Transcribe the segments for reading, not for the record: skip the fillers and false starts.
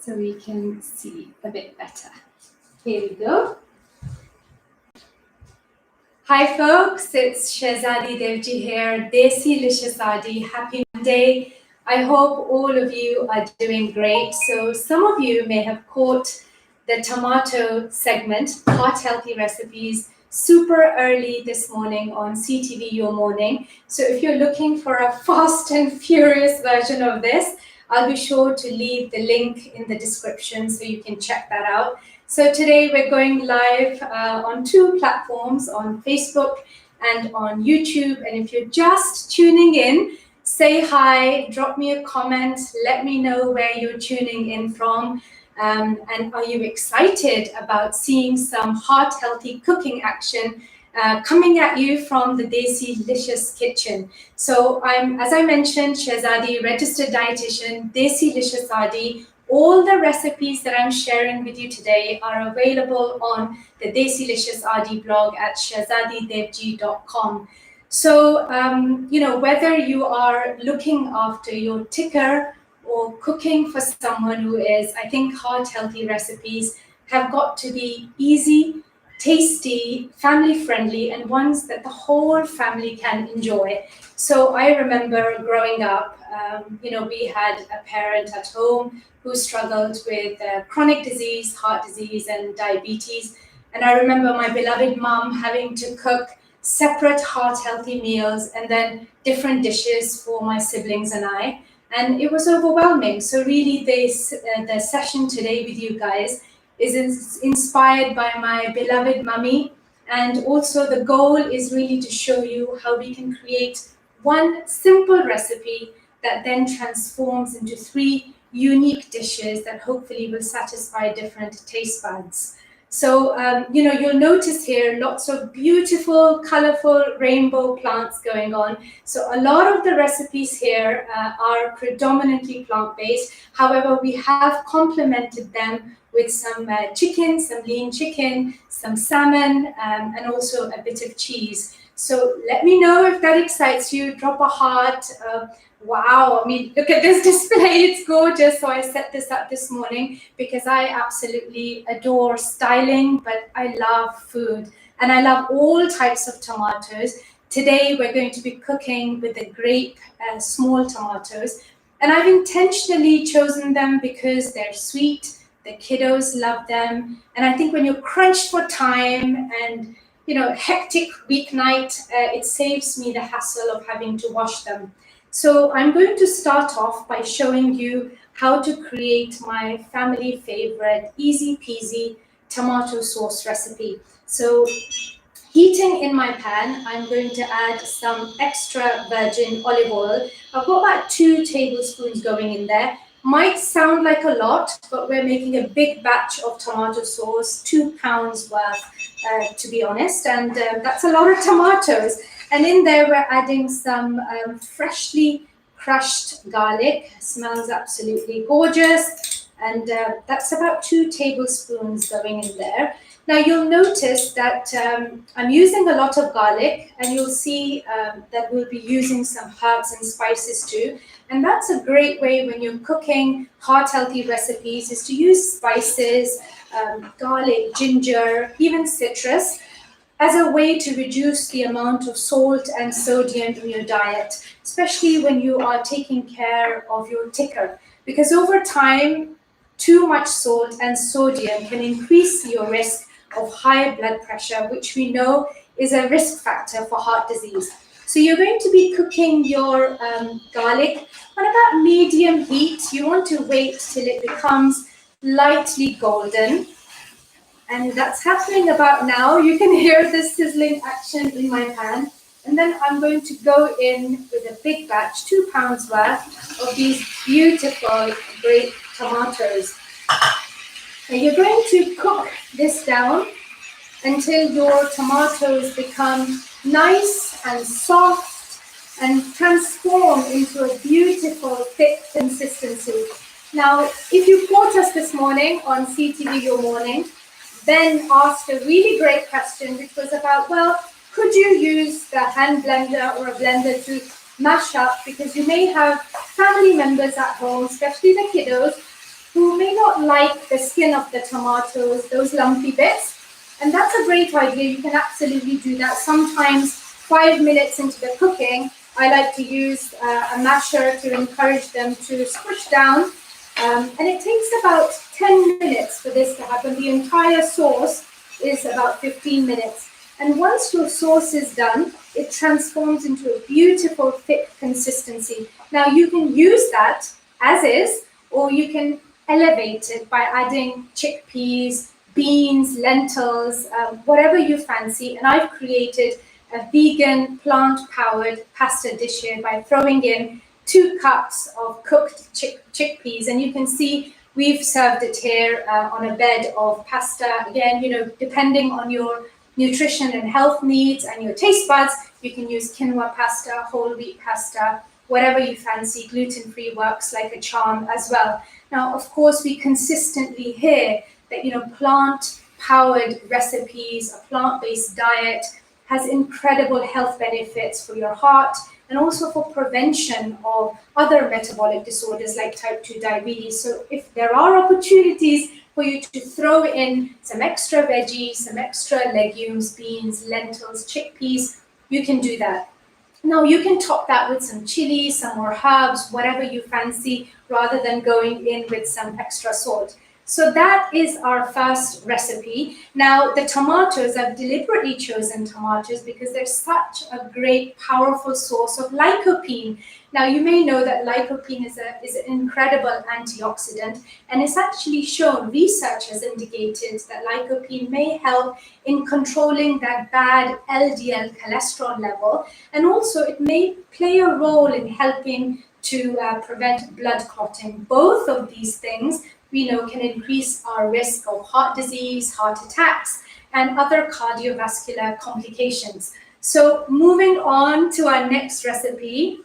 so we can see a bit better. Here we go. Hi folks, it's Shahzadi Devji here, Desi licious. Happy Monday. I hope all of you are doing great. So some of you may have caught the tomato segment, Hot Healthy Recipes, super early this morning on CTV Your Morning. So if you're looking for a fast and furious version of this, I'll be sure to leave the link in the description so you can check that out. So today we're going live on two platforms, on Facebook and on YouTube. And if you're just tuning in, say hi, drop me a comment, let me know where you're tuning in from. And are you excited about seeing some heart healthy cooking action coming at you from the Desi Licious kitchen? So I'm, as I mentioned, Shahzadi, registered dietitian, Desi Licious. All the recipes that I'm sharing with you today are available on the Desi Licious blog at shahzadidevji.com. So, whether you are looking after your ticker or cooking for someone who is, I think heart healthy recipes have got to be easy, tasty, family friendly, and ones that the whole family can enjoy. So I remember growing up, we had a parent at home who struggled with chronic disease, heart disease, and diabetes. And I remember my beloved mom having to cook separate heart-healthy meals and then different dishes for my siblings and I. And it was overwhelming. So really, the session today with you guys is inspired by my beloved mummy. And also the goal is really to show you how we can create one simple recipe that then transforms into three unique dishes that hopefully will satisfy different taste buds. So, you'll notice here lots of beautiful, colorful rainbow plants going on. So a lot of the recipes here are predominantly plant-based. However, we have complemented them with some chicken, some lean chicken, some salmon, and also a bit of cheese. So let me know if that excites you. Drop a heart. Wow, I mean, look at this display, it's gorgeous. So I set this up this morning because I absolutely adore styling, but I love food and I love all types of tomatoes. Today, we're going to be cooking with the grape small tomatoes. And I've intentionally chosen them because they're sweet, the kiddos love them. And I think when you're crunched for time and hectic weeknight, it saves me the hassle of having to wash them. So I'm going to start off by showing you how to create my family favorite easy peasy tomato sauce recipe. So heating in my pan, I'm going to add some extra virgin olive oil. I've got about 2 tablespoons going in there. Might sound like a lot, but we're making a big batch of tomato sauce, 2 pounds worth, to be honest, and that's a lot of tomatoes. And in there, we're adding some freshly crushed garlic. Smells absolutely gorgeous. And that's about 2 tablespoons going in there. Now, you'll notice that I'm using a lot of garlic, and you'll see that we'll be using some herbs and spices too. And that's a great way when you're cooking heart-healthy recipes is to use spices, garlic, ginger, even citrus, as a way to reduce the amount of salt and sodium in your diet, especially when you are taking care of your ticker. Because over time, too much salt and sodium can increase your risk of high blood pressure, which we know is a risk factor for heart disease. So you're going to be cooking your garlic on about medium heat. You want to wait till it becomes lightly golden. And that's happening about now. You can hear the sizzling action in my pan. And then I'm going to go in with a big batch, 2 pounds worth of these beautiful grape tomatoes. And you're going to cook this down until your tomatoes become nice and soft and transform into a beautiful thick consistency. Now, if you caught us this morning on CTV Your Morning, then asked a really great question, which was about, well, could you use the hand blender or a blender to mash up? Because you may have family members at home, especially the kiddos, who may not like the skin of the tomatoes, those lumpy bits. And that's a great idea. You can absolutely do that. Sometimes 5 minutes into the cooking, I like to use a masher to encourage them to squish down. And it takes about 10 minutes for this to happen. The entire sauce is about 15 minutes. And once your sauce is done, it transforms into a beautiful, thick consistency. Now, you can use that as is, or you can elevate it by adding chickpeas, beans, lentils, whatever you fancy. And I've created a vegan, plant-powered pasta dish here by throwing in 2 cups of cooked chickpeas. And you can see we've served it here on a bed of pasta. Again, depending on your nutrition and health needs and your taste buds, you can use quinoa pasta, whole wheat pasta, whatever you fancy. Gluten-free works like a charm as well. Now, of course, we consistently hear that, plant-powered recipes, a plant-based diet has incredible health benefits for your heart and also for prevention of other metabolic disorders like type 2 diabetes. So if there are opportunities for you to throw in some extra veggies, some extra legumes, beans, lentils, chickpeas, you can do that. Now, you can top that with some chili, some more herbs, whatever you fancy, rather than going in with some extra salt. So that is our first recipe. Now, the tomatoes, I've deliberately chosen tomatoes because they're such a great, powerful source of lycopene. Now, you may know that lycopene is an incredible antioxidant, and it's actually shown, research has indicated that lycopene may help in controlling that bad LDL cholesterol level, and also it may play a role in helping to prevent blood clotting. Both of these things we know can increase our risk of heart disease, heart attacks, and other cardiovascular complications. So moving on to our next recipe,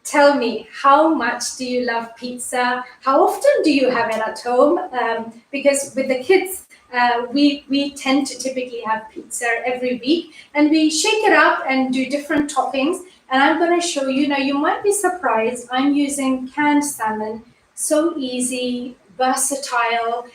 tell me, how much do you love pizza? How often do you have it at home? Because with the kids, we tend to typically have pizza every week, and we shake it up and do different toppings. And I'm going to show you, now you might be surprised, I'm using canned salmon, so easy, versatile,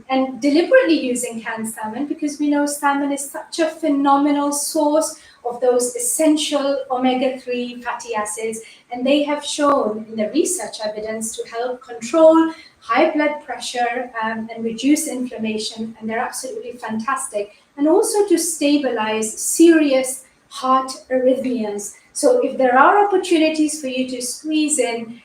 and deliberately using canned salmon because we know salmon is such a phenomenal source of those essential omega-3 fatty acids, and they have shown in the research evidence to help control high blood pressure and reduce inflammation, and they're absolutely fantastic, and also to stabilize serious heart arrhythmias. So if there are opportunities for you to squeeze in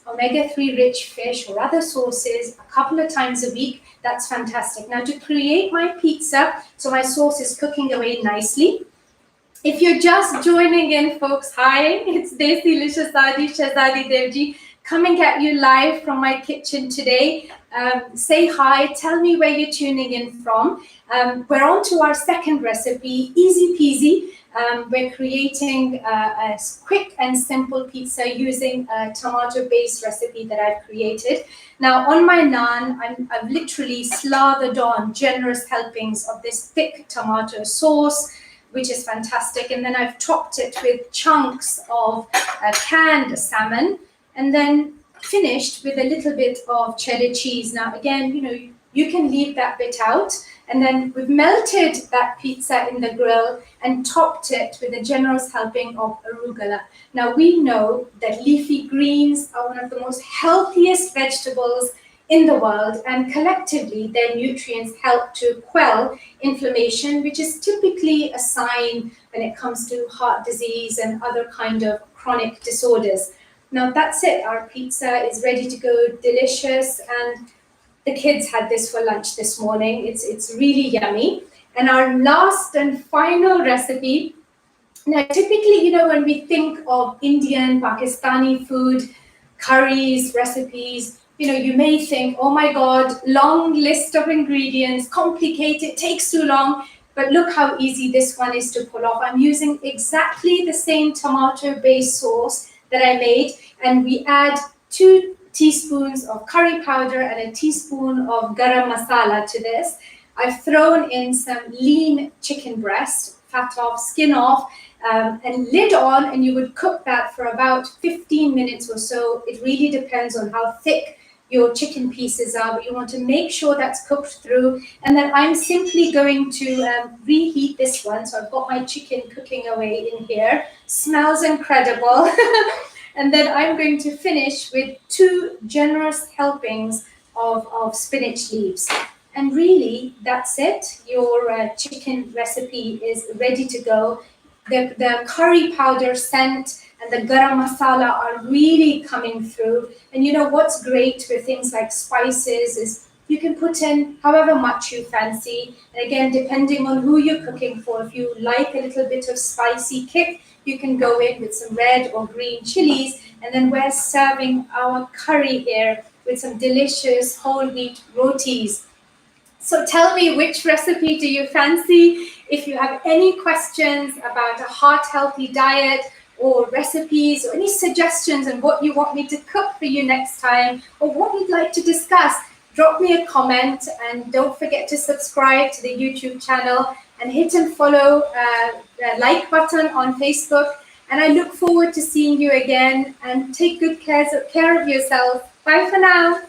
omega-3 rich fish or other sources a couple of times a week, that's fantastic. Now, to create my pizza, so my sauce is cooking away nicely. If you're just joining in, folks, hi, it's Desi, Shahzadi Devji, coming at you live from my kitchen today. Say hi, tell me where you're tuning in from. We're on to our second recipe, easy peasy. We're creating a quick and simple pizza using a tomato-based recipe that I've created. Now, on my naan, I've literally slathered on generous helpings of this thick tomato sauce, which is fantastic. And then I've topped it with chunks of canned salmon, and then finished with a little bit of cheddar cheese. Now, again, you can leave that bit out. And then we've melted that pizza in the grill and topped it with a generous helping of arugula. Now, we know that leafy greens are one of the most healthiest vegetables in the world, and collectively their nutrients help to quell inflammation, which is typically a sign when it comes to heart disease and other kind of chronic disorders. Now, that's it. Our pizza is ready to go, delicious, and the kids had this for lunch this morning. It's really yummy. And our last and final recipe. Now, typically, when we think of Indian, Pakistani food, curries, recipes, you may think, oh my God, long list of ingredients, complicated, takes too long. But look how easy this one is to pull off. I'm using exactly the same tomato-based sauce that I made, and we add 2 teaspoons of curry powder and a teaspoon of garam masala to this. I've thrown in some lean chicken breast, fat off, skin off, and lid on, and you would cook that for about 15 minutes or so. It really depends on how thick your chicken pieces are, but you want to make sure that's cooked through. And then I'm simply going to reheat this one. So I've got my chicken cooking away in here. Smells incredible. And then I'm going to finish with 2 generous helpings of spinach leaves. And really, that's it. Your chicken recipe is ready to go. The curry powder scent and the garam masala are really coming through. And you know what's great with things like spices is you can put in however much you fancy. And again, depending on who you're cooking for, if you like a little bit of spicy kick, you can go in with some red or green chilies. And then we're serving our curry here with some delicious whole wheat rotis. So tell me, which recipe do you fancy? If you have any questions about a heart healthy diet or recipes or any suggestions on what you want me to cook for you next time or what you'd like to discuss, drop me a comment, and don't forget to subscribe to the YouTube channel and hit and follow the like button on Facebook. And I look forward to seeing you again, and take good care of yourself. Bye for now.